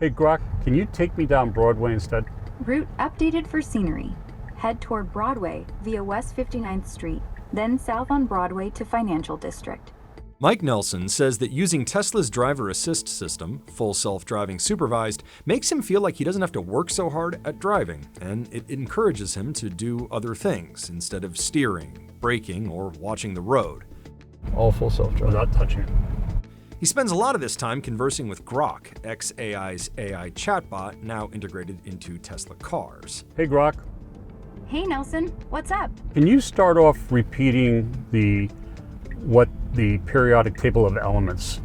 Hey Grok, can you take me down Broadway instead? Route updated for scenery. Head toward Broadway via West 59th Street, then south on Broadway to Financial District. Mike Nelson says that using Tesla's driver assist system, full self-driving supervised, makes him feel like he doesn't have to work so hard at driving, and it encourages him to do other things instead of steering, braking, or watching the road. All full self-driving. Without touching it. He spends a lot of this time conversing with Grok, xAI's AI chatbot, now integrated into Tesla cars. Hey Grok, Hey Nelson, what's up? can you start off repeating what the periodic table of elements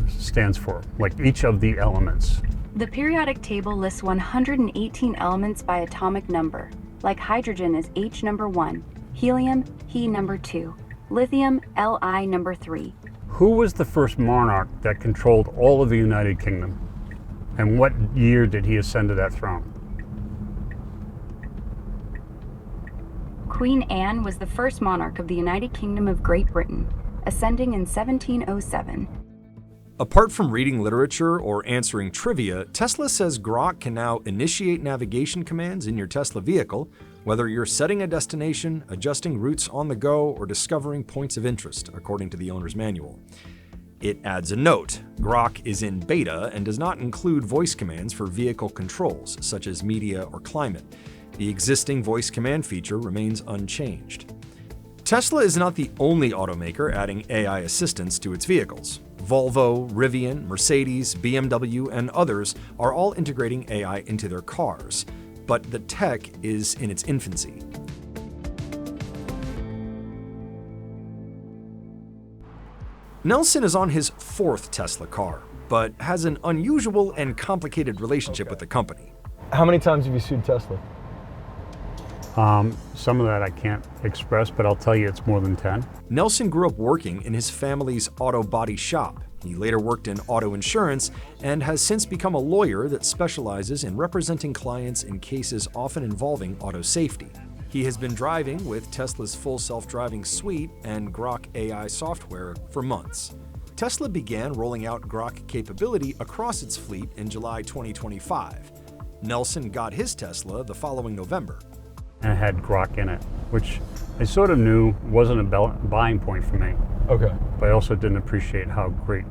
stands for, like each of the elements? The periodic table lists 118 elements by atomic number, like hydrogen is H number 1, helium, He number 2, lithium, Li number 3. Who was the first monarch that controlled all of the United Kingdom? And what year did he ascend to that throne? Queen Anne was the first monarch of the United Kingdom of Great Britain, ascending in 1707. Apart from reading literature or answering trivia, Tesla says Grok can now initiate navigation commands in your Tesla vehicle, whether you're setting a destination, adjusting routes on the go, or discovering points of interest, according to the owner's manual. It adds a note: Grok is in beta and does not include voice commands for vehicle controls, such as media or climate. The existing voice command feature remains unchanged. Tesla is not the only automaker adding AI assistance to its vehicles. Volvo, Rivian, Mercedes, BMW, and others are all integrating AI into their cars, but the tech is in its infancy. Nelson is on his fourth Tesla car, but has an unusual and complicated relationship with the company. How many times have you sued Tesla? Some of that I can't express, but I'll tell you it's more than 10. Nelson grew up working in his family's auto body shop. He later worked in auto insurance and has since become a lawyer that specializes in representing clients in cases often involving auto safety. He has been driving with Tesla's full self-driving suite and Grok AI software for months. Tesla began rolling out Grok capability across its fleet in July 2025. Nelson got his Tesla the following November. And it had Grok in it, which I sort of knew wasn't a buying point for me. Okay. But I also didn't appreciate how great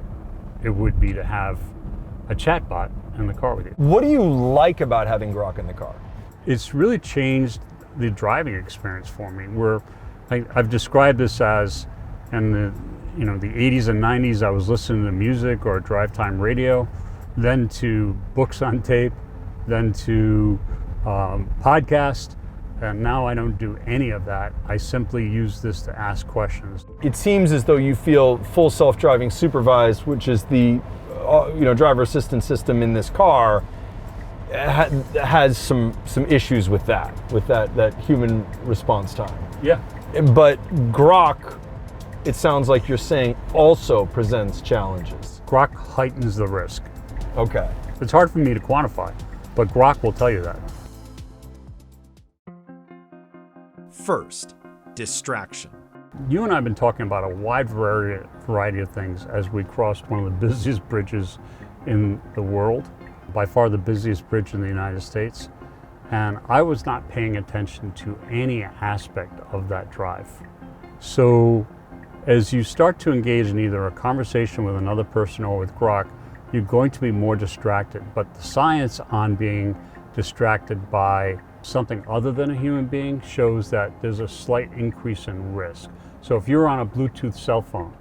it would be to have a chatbot in the car with you. What do you like about having Grok in the car? It's really changed the driving experience for me, where I've described this as in the 80s and 90s I was listening to music or drive time radio, then to books on tape, then to podcast. And now I don't do any of that. I simply use this to ask questions. It seems as though you feel full self-driving supervised, which is the driver assistance system in this car, has some issues with that human response time. Yeah. But Grok, it sounds like you're saying, also presents challenges. Grok heightens the risk. Okay. It's hard for me to quantify, but Grok will tell you that. First, distraction. You and I have been talking about a wide variety of things as we crossed one of the busiest bridges in the world, by far the busiest bridge in the United States, and I was not paying attention to any aspect of that drive. So as you start to engage in either a conversation with another person or with Grok, you're going to be more distracted, but the science on being distracted by something other than a human being shows that there's a slight increase in risk. So if you're on a Bluetooth cell phone,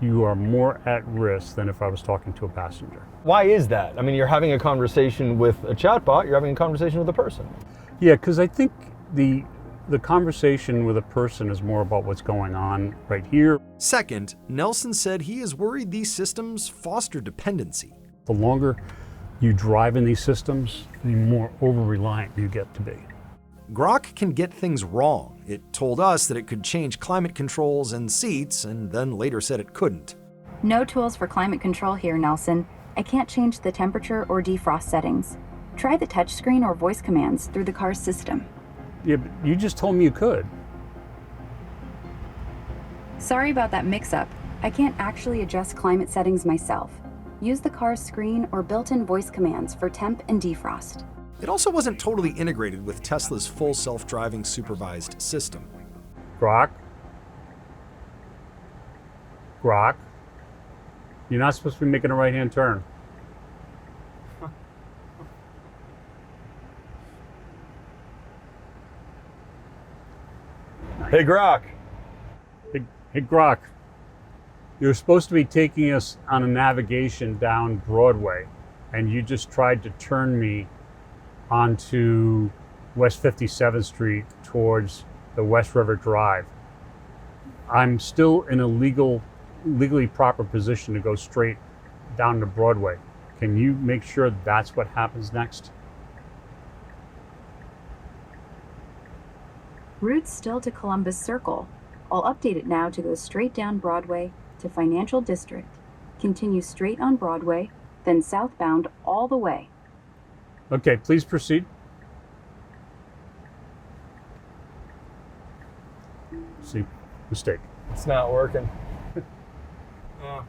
you are more at risk than if I was talking to a passenger. Why is that? I mean, you're having a conversation with a chatbot, you're having a conversation with a person. Yeah, because I think the conversation with a person is more about what's going on right here. Second, Nelson said he is worried these systems foster dependency. The longer you drive in these systems, the more over-reliant you get to be. Grok can get things wrong. It told us that it could change climate controls and seats, and then later said it couldn't. No tools for climate control here, Nelson. I can't change the temperature or defrost settings. Try the touchscreen or voice commands through the car's system. Yeah, but you just told me you could. Sorry about that mix-up. I can't actually adjust climate settings myself. Use the car's screen or built-in voice commands for temp and defrost. It also wasn't totally integrated with Tesla's full self-driving supervised system. Grok? Grok? You're not supposed to be making a right-hand turn. Hey, Grok. Hey, Grok. You're supposed to be taking us on a navigation down Broadway, and you just tried to turn me onto West 57th Street towards the West River Drive. I'm still in a legally proper position to go straight down to Broadway. Can you make sure that's what happens next? Route's still to Columbus Circle. I'll update it now to go straight down Broadway to Financial District. Continue straight on Broadway, then southbound all the way. Okay, please proceed. See, mistake. It's not working.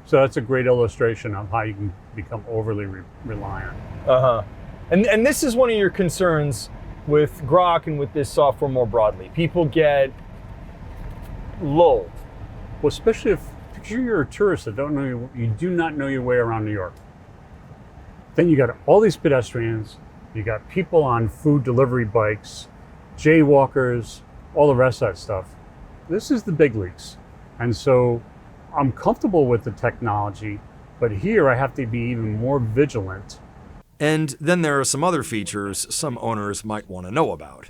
So that's a great illustration of how you can become overly reliant. Uh-huh. And this is one of your concerns with Grok and with this software more broadly. People get lulled. Well, especially if you're a tourist that don't know you do not know your way around New York. Then you got all these pedestrians, you got people on food delivery bikes, jaywalkers, all the rest of that stuff. This is the big leagues. And so I'm comfortable with the technology, but here I have to be even more vigilant. And then there are some other features some owners might want to know about.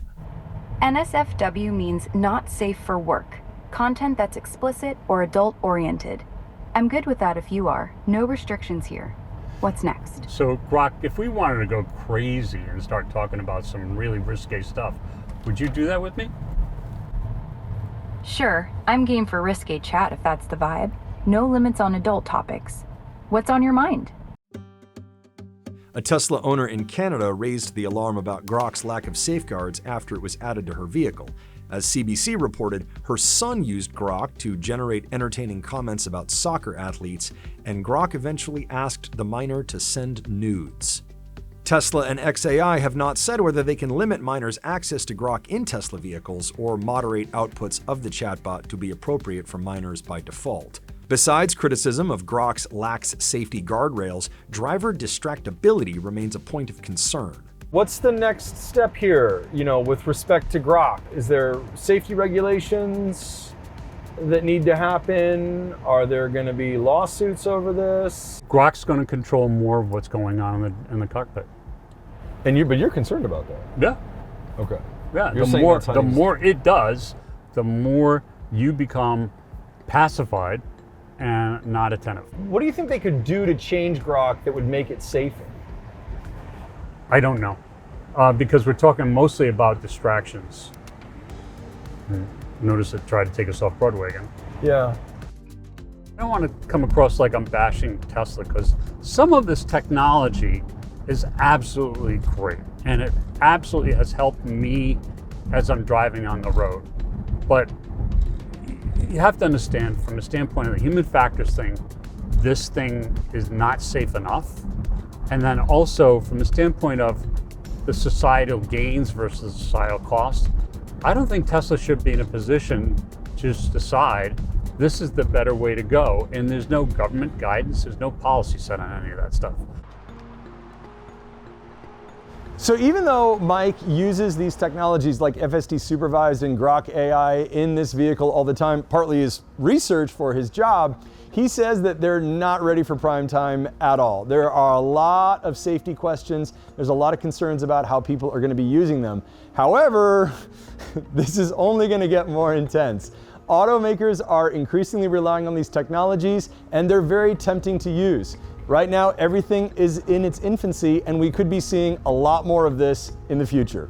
NSFW means not safe for work. Content that's explicit or adult-oriented. I'm good with that if you are. No restrictions here. What's next? So Grok, if we wanted to go crazy and start talking about some really risque stuff, would you do that with me? Sure, I'm game for risque chat if that's the vibe. No limits on adult topics. What's on your mind? A Tesla owner in Canada raised the alarm about Grok's lack of safeguards after it was added to her vehicle. As CBC reported, her son used Grok to generate entertaining comments about soccer athletes, and Grok eventually asked the minor to send nudes. Tesla and xAI have not said whether they can limit minors' access to Grok in Tesla vehicles or moderate outputs of the chatbot to be appropriate for minors by default. Besides criticism of Grok's lax safety guardrails, driver distractibility remains a point of concern. What's the next step here, with respect to Grok? Is there safety regulations that need to happen? Are there going to be lawsuits over this? Grok's going to control more of what's going on in the cockpit. But you're concerned about that? Yeah. Okay. Yeah. You're The more it does, the more you become pacified and not attentive. What do you think they could do to change Grok that would make it safer? I don't know, because we're talking mostly about distractions. Notice it tried to take us off Broadway again. Yeah. I don't want to come across like I'm bashing Tesla, because some of this technology is absolutely great, and it absolutely has helped me as I'm driving on the road. But you have to understand, from the standpoint of the human factors thing, this thing is not safe enough. And then also from the standpoint of the societal gains versus societal cost, I don't think Tesla should be in a position to just decide this is the better way to go. And there's no government guidance, there's no policy set on any of that stuff. So even though Mike uses these technologies like FSD Supervised and Grok AI in this vehicle all the time, partly as research for his job, he says that they're not ready for prime time at all. There are a lot of safety questions. There's a lot of concerns about how people are going to be using them. However, this is only going to get more intense. Automakers are increasingly relying on these technologies, and they're very tempting to use. Right now, everything is in its infancy, and we could be seeing a lot more of this in the future.